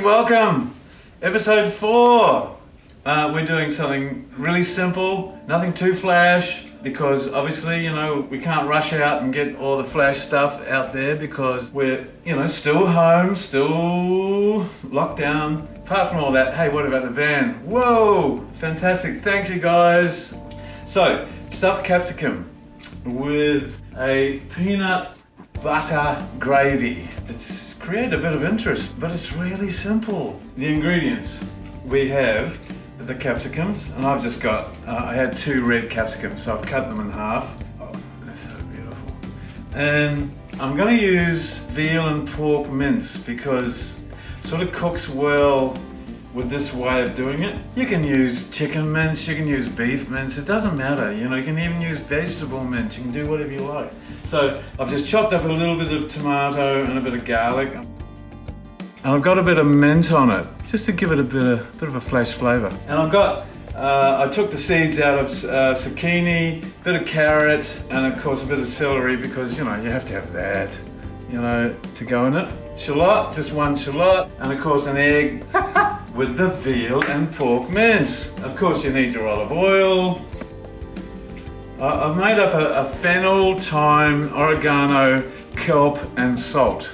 welcome! Episode 4. We're doing something really simple, nothing too flash, because obviously, you know, we can't rush out and get all the flash stuff out there because we're, you know, still home, still locked down. Apart from all that, hey, what about the band? Whoa! Fantastic, thanks you guys! So, stuffed capsicum with a peanut butter gravy. It's created a bit of interest, but it's really simple. The ingredients, we have the capsicums, and I've just got, I had 2 red capsicums, so I've cut them in half. Oh, they're so beautiful. And I'm gonna use veal and pork mince because it sort of cooks well with this way of doing it. You can use chicken mince, you can use beef mince, it doesn't matter, you know, you can even use vegetable mince, you can do whatever you like. So I've just chopped up a little bit of tomato and a bit of garlic. And I've got a bit of mint on it, just to give it a bit of a flash flavour. And I've got, I took the seeds out of zucchini, a bit of carrot, and of course a bit of celery because, you know, you have to have that, you know, to go in it. Shallot, just 1 shallot, and of course an egg with the veal and pork mince. Of course you need your olive oil. I've made up a fennel, thyme, oregano, kelp and salt.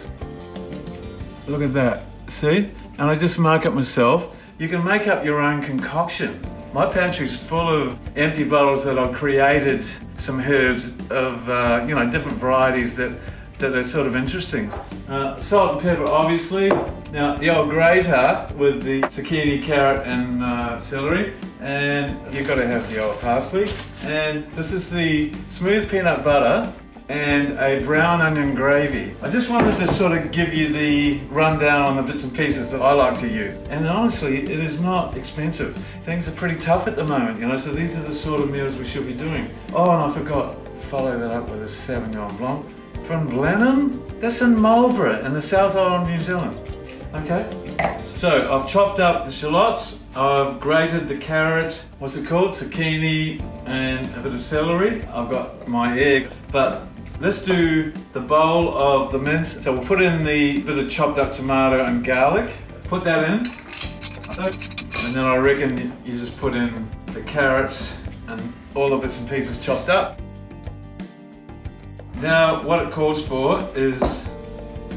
Look at that, see? And I just mark it myself. You can make up your own concoction. My pantry's full of empty bottles that I've created some herbs of, you know, different varieties that are sort of interesting. Salt and pepper, obviously. Now, the old grater with the zucchini, carrot and celery. And you've got to have the old parsley. And this is the smooth peanut butter and a brown onion gravy. I just wanted to sort of give you the rundown on the bits and pieces that I like to use. And honestly, it is not expensive. Things are pretty tough at the moment, you know, so these are the sort of meals we should be doing. Oh, and I forgot, follow that up with a Sauvignon Blanc from Blenheim. That's in Marlborough in the South Island, New Zealand. Okay, so I've chopped up the shallots, I've grated the carrot, what's it called, zucchini and a bit of celery. I've got my egg, but let's do the bowl of the mince. So we'll put in the bit of chopped up tomato and garlic, put that in, and then I reckon you just put in the carrots and all the bits and pieces chopped up. Now what it calls for is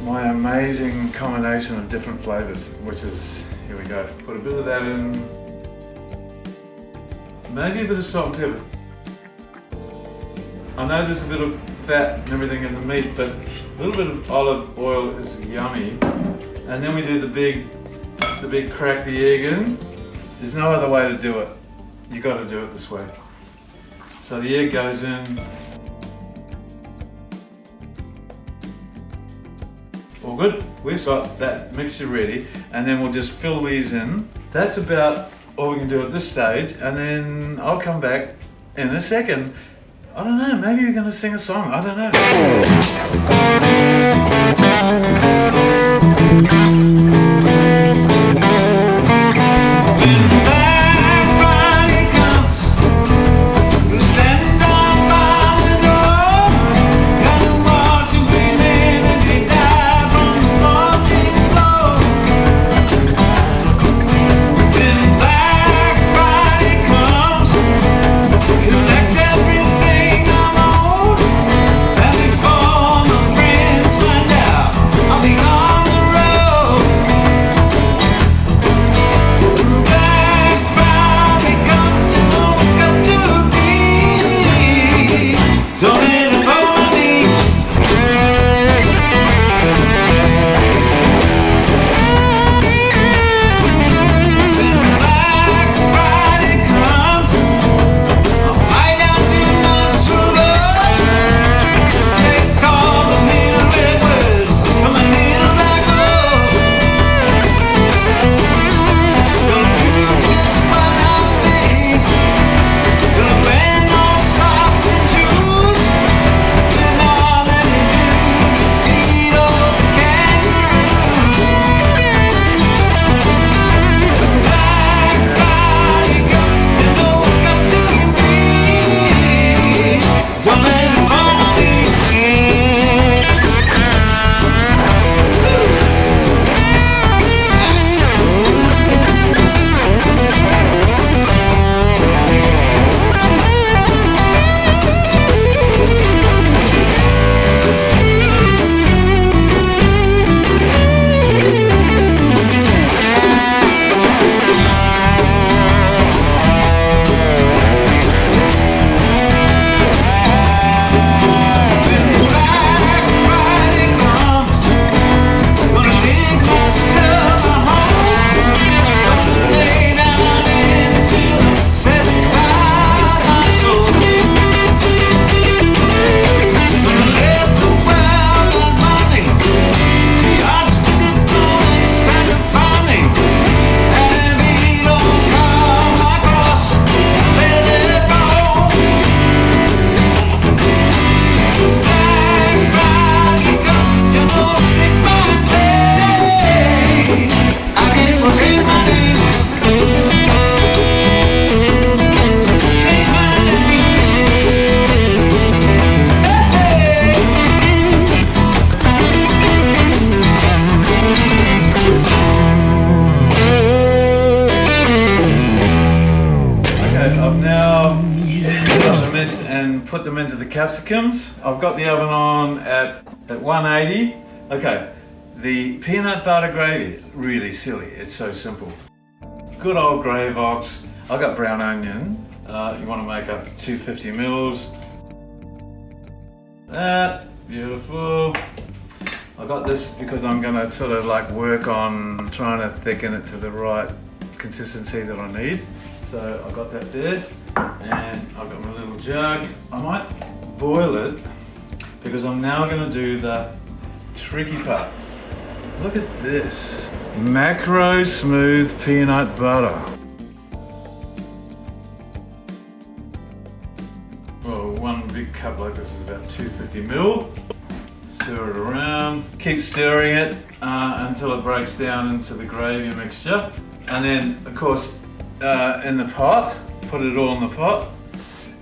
my amazing combination of different flavours, which is, here we go, put a bit of that in, maybe a bit of salt and pepper. I know there's a bit of fat and everything in the meat, but a little bit of olive oil is yummy. And then we do the big crack the egg in. There's no other way to do it. You got to do it this way. So the egg goes in. All good. We've got that mixture ready, and then we'll just fill these in. That's about all we can do at this stage, and then I'll come back in a second. I don't know, maybe we're going to sing a song, I don't I'll be on the road. Okay, I've now put up the mince and put them into the capsicums. I've got the oven on at 180. Okay, the peanut butter gravy, really silly, it's so simple. Good old grey ox. I've got brown onion. You want to make up 250 mils. That, beautiful. I got this because I'm going to sort of like work on trying to thicken it to the right consistency that I need. So I got that there, and I've got my little jug. I might boil it because I'm now going to do the tricky part. Look at this. Macro smooth peanut butter. Well, one big cup like this is about 250 mil. Stir it around. Keep stirring it until it breaks down into the gravy mixture. And then, of course, in the pot, put it all in the pot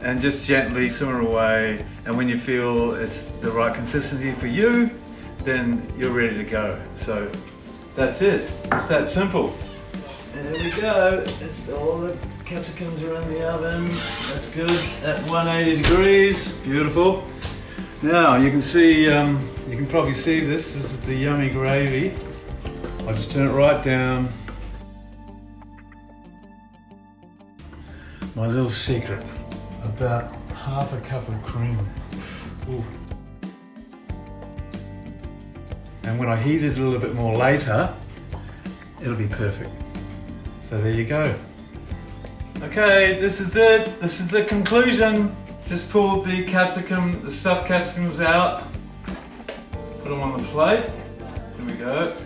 and just gently simmer away. And when you feel it's the right consistency for you, then you're ready to go. So that's it. It's that simple. There we go. It's all the capsicums are in the oven. That's good. At 180 degrees. Beautiful. Now you can see, you can probably see this. This is the yummy gravy. I'll just turn it right down. My little secret, about half a cup of cream. Ooh. And when I heat it a little bit more later, it'll be perfect. So there you go. Okay, this is it. This is the conclusion. Just pulled the capsicum, the stuffed capsicums out. Put them on the plate. Here we go.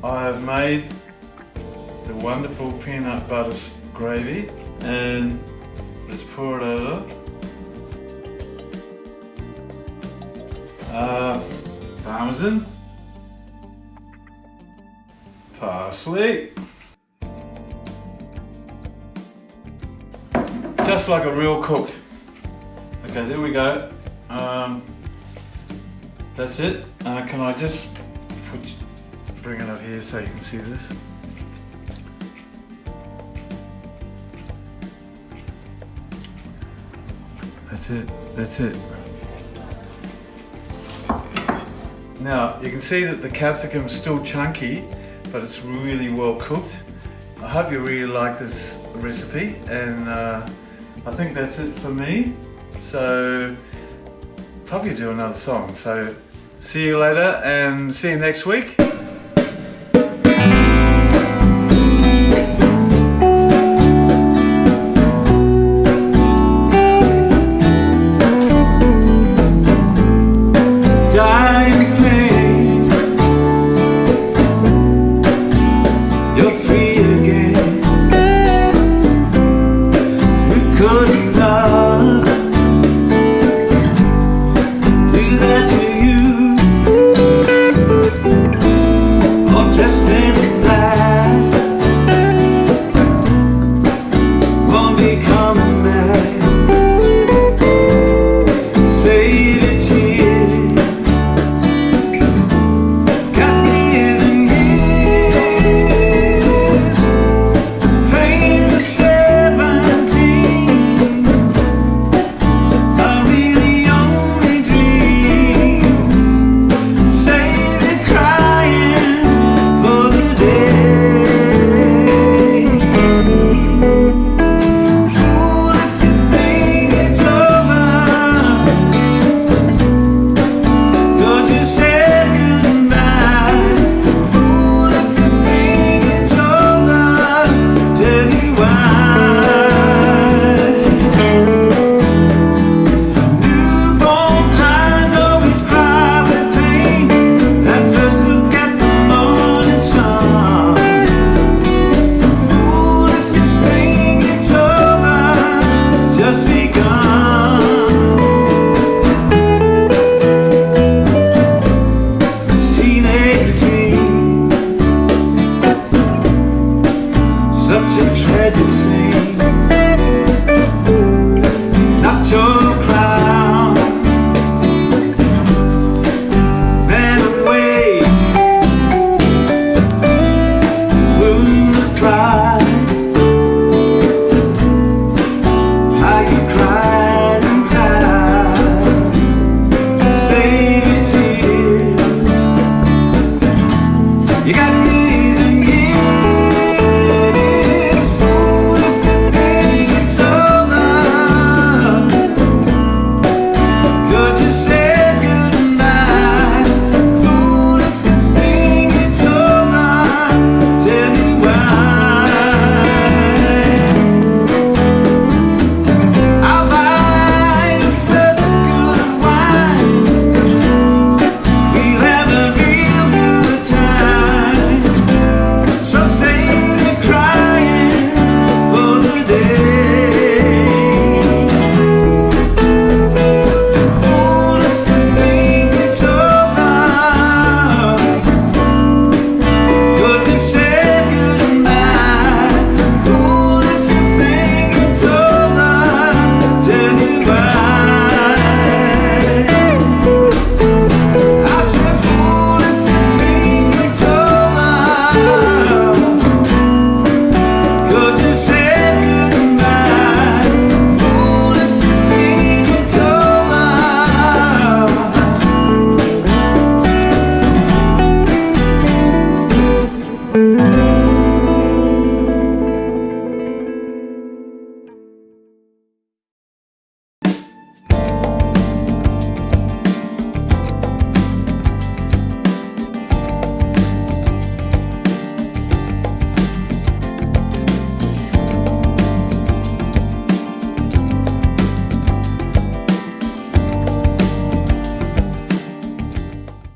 I have made the wonderful peanut butter gravy, and let's pour it over. Parmesan, parsley, just like a real cook. Okay, there we go. That's it. Can I just bring it up here so you can see this? That's it. That's it. Now, you can see that the capsicum is still chunky, but it's really well cooked. I hope you really like this recipe, and I think that's it for me. So, probably do another song. So, see you later, and see you next week. Yeah. You got good